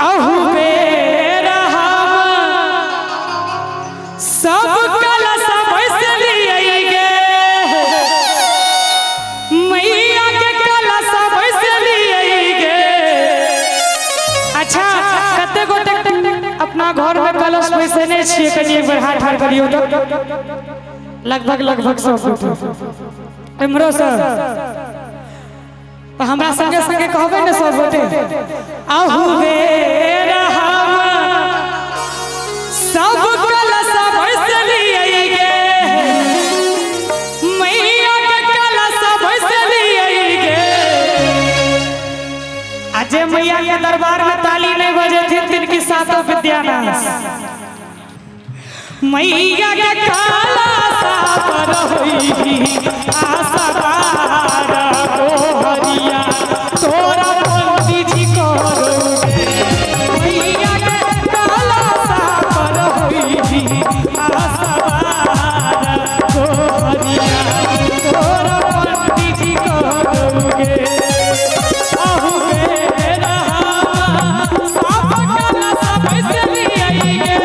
अहु बेरा सब कलश बैसलिए गे मैया के कलश बैसलिए गे। अच्छा कते गोटे अपना घर में कलश बैसने छिए, कनी एक बार हाथ ठाड़ करियो तो लगभग सब इमरो सर तो हमरा संगे संगे कहबे ने सब गोटे अहु बेरा सब कलश बैसलिए गे मैया के कलश बैसलिए गे। अजय मैया के दरबार में ताली नहीं बजे थे तिनकी सातों विद्यानाश मैया के कलश पर होई आशा बारा को हरिया तोरा पंडित जी करोगे मैया के कलश पर होई आशा बारा को हरिया तोरा पंडित जी करोगे। अहु बेरा सब कलश बैसलिए गे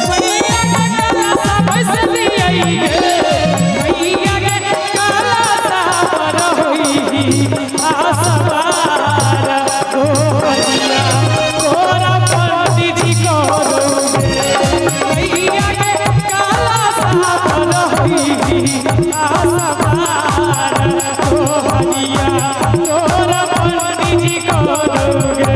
मैया के कलश बैसलिए गे मैया के कलश पर होई आशा बारा को हरिया तोरा पंडित जी करोगे मैया के कलश पर होई आशा बारा को हरिया तोरा पंडित जी करोगे।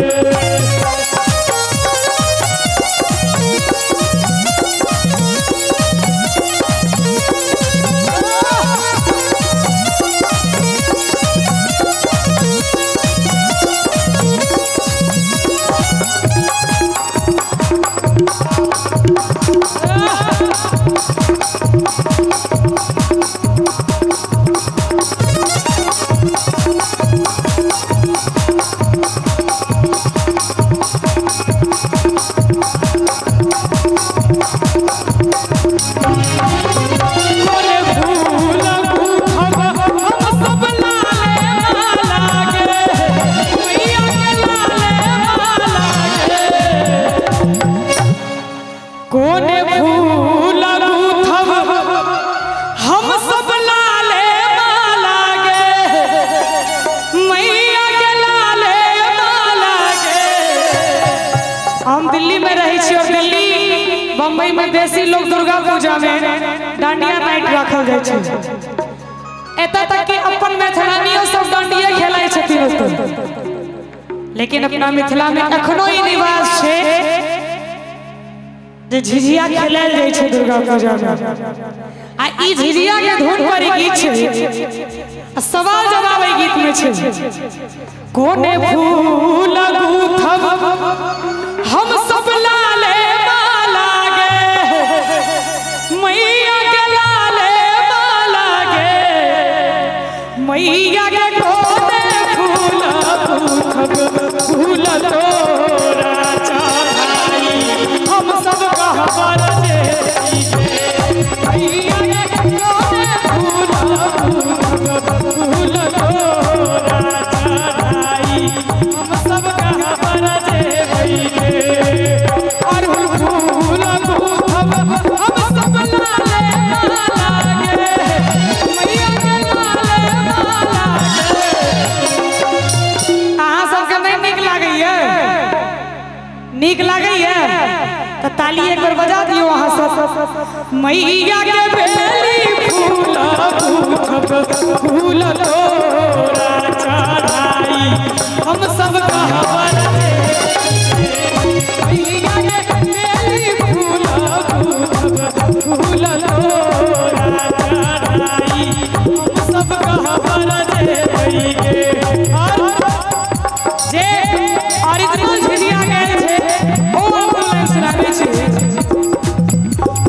कोने फूल गुथब हम सब लाले माला गे मैया के लाले माला गे। हम दिल्ली में रही छी और दिल्ली बम्बई में देसी लोग दुर्गा पूजा में डांडिया नाइट रखल जाय छै। एतय तक कि अपन मैथिलानियों सब डांडिया खेलाय छथिन ओतय, लेकिन अपना मिथिला में अखनो ई निवास छै जे झिझिया खेलायल जाय छै दुर्गा पूजा में। आ ई झिझिया के धुन पर गीत छै, सवाल जवाब ई गीत में छै कोने फूल गुथब हम सब लाले माला गे मैया के लाले माला गे मैया के कोने फूल गुथब फूल तोरा चढ़ाई हम सब कहबर जे मैया के कोने फूल फूल तोरा चढ़ाई हम सब कहबर जे अरहुल फूल गुथब हम सब लाले माला गे मैया के लाले माला गे। अहाँ सबके नहीं नीक लागैया? नीक लागैया तो ताली एक बार बजा दियो अहाँ सब। मैया के बेली फूल गुथब फूल तोरा चढ़ाई हम सब कहबर मैया के बेली फूल गुथब फूल तोरा चढ़ाई हम सब कहबर जे ओरिजिनल झिझिया गायल छै ओ ऑनलाइन सुनाबै छै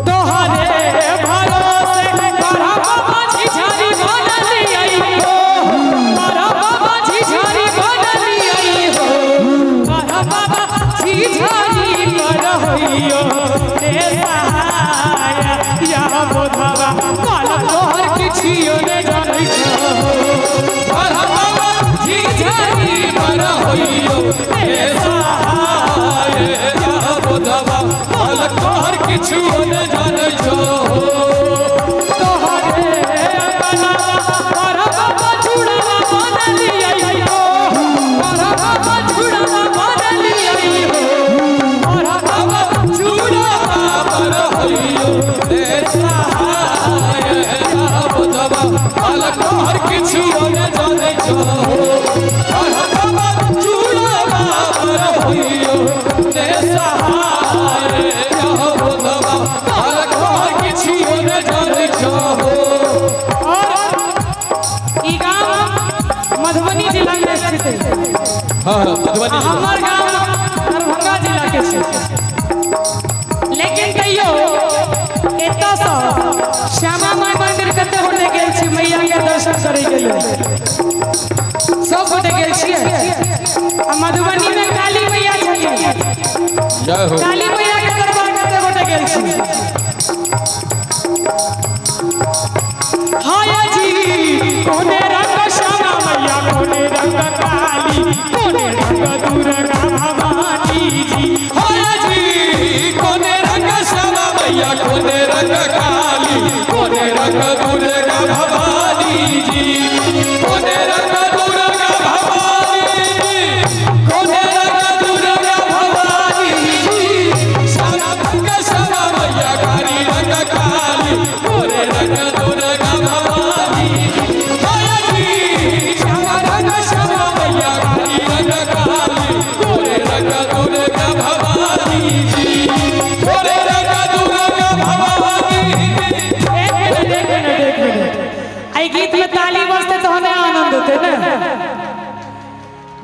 तोहरे भरोसे बड़ा बाबा झिझारी बनलिए हो बड़ा बाबा झिझारी बनलिए हो बड़ा बाबा झिझारी करहियो रे सहाया या बोधवा काल तोहर किछियो ने जानै छो बड़ा बाबा झिझारी करहियो रे सहाया किछु न जानै छो तोहरे अंगना परबा जुड़वा बनलियै हो परबा जुड़वा बनलियै हो परबा जुड़वा पर होइयो रे सहाय बुधवा अलग हर किछु न जानै छो परबा जुड़वा पर होइयो रे सहाय बुधवा अलग हर किछु न जानै छो ई गांव मधुबनी जिला में स्थित है। हां मधुबनी हमार गांव दरभंगा जिला के छै लेकिन तैयो एतऽ सँ श्यामा माई मंदिर कते गोटे गेल छी मैया के दर्शन करे के लेल सब गोटे गेल छियै आ मधुबनी में काली मैया छथिन जय हो काली मैया के दरबार कते गोटे गेल छी हाय जी कोने रंग श्यामा मैया कोने रंग काली कोने रंग दुर्गा भवानी जी हाय जी कोने रंग श्यामा मैया कोने रंग काली कोने रंग दुर्गा भवानी जी कोने रंग दुर्गा भवानी जी कोने रंग दुर्गा भवानी जी श्यामा रंग श्यामा मैया काली रंग काली कोने रंग दुर्गा भवानी जी हाय जी श्यामा रंग श्यामा मैया काली रंग काली कोने रंग दुर्गा भवानी जी कोने रंग दुर्गा भवानी एक मिनट आई गीत में ताली बजते तो हमें आनंद होते ना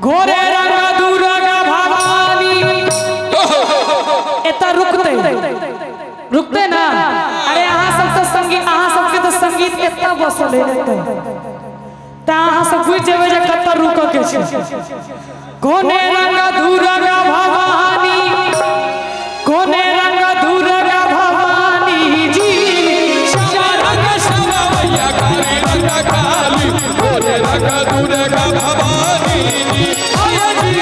घोरे रंग दुर्गा भवानी एता रुकते ना अरे अहाँ सब तो संगीत अहाँ सबके तो संगीत एता बसल है त अहाँ सब बुझ जेबै जे कत रुक के छै घोरे रंग दुर्गा भवानी घोरे रंग दुर्गा भवानी जी श्यामा रंग श्यामा मैया काली रंग काली कोने रंग दुर्गा भवानी जी हाय जी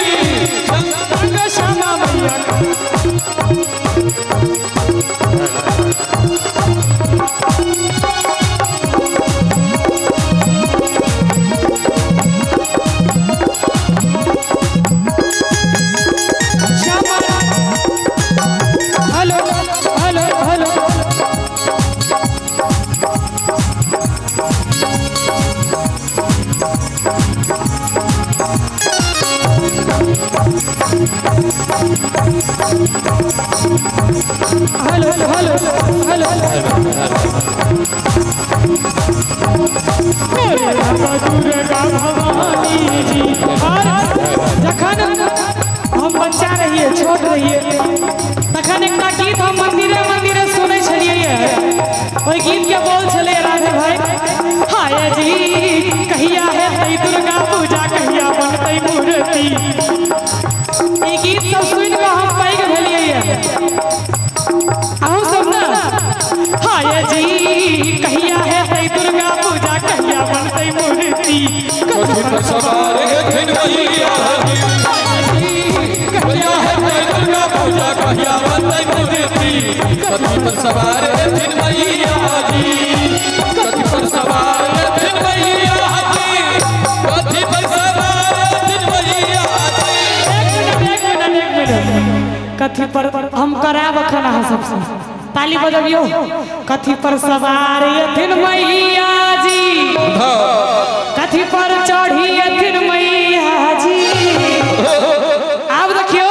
श्यामा रंग श्यामा मैया hello hello hello hello hello hello Durga Bhavani जी और जखन हम बच्चा रहिए छोट रहिए तखन एकटा गीत हम मंदिरे मंदिरे सुनै छलिए ओहि गीत के बोल छले राधे भाई हाय जी कहिया है तई दुर्गा पूजा कहिया बनतै मूर्ति ई गीत सब सुनि के हम पैघ भेलिए अहूँ सब ना हाय जी कहिया है तई दुर्गा पूजा कहिया बनतै मूर्ति कथी पर सवार एथिन मैया जी कहिया है तै दुर्गा पूजा कहिया बनतै मूर्ति कथी पर सवार एथिन मैया जी कथी पर सवार एथिन मैया जी कथी पर सवार एथिन मैया जी एक मिनट कथी पर हम कराब अखन अहाँ सबसे ताली बजबियो कथी पर सवार एथिन मैया जी कथी पर चढ़ी एथिन मैया जी आब देखियो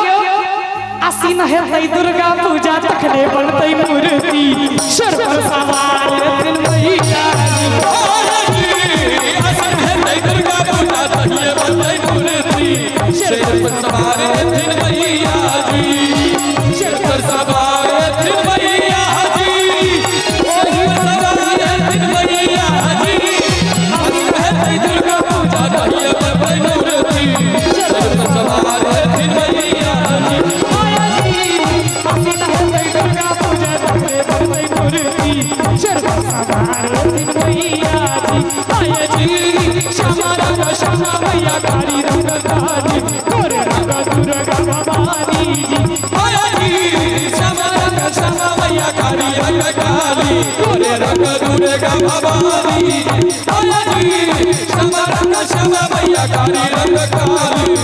आसीन हेतै दुर्गा पूजा तखने बनतै मूर्ति सिर पर सवार एथिन मैया जी आसन है तै दुर्गा पूजा तहिए बनतै मूर्ति सिर पर सवार एथिन मैया जी सिर पर सवार एथिन मैया जी सिर पर सवार एथिन मैया जी आसन है तै दुर्गा पूजा तहिए बनतै मूर्ति सिर पर सवार एथिन मैया जी आसीन हेतै दुर्गा पूजा तखने बनतै मूर्ति सिर पर सवार एथिन मैया जी हाय जी श्यामा रंग श्यामा मैया काली रंग काली गोरे रंग दुर्गा भवानी जी हाय जी श्यामा रंग श्यामा मैया काली रंग काली गोरे रंग दुर्गा भवानी जी श्यामा रंग श्यामा मैया काली रंग काली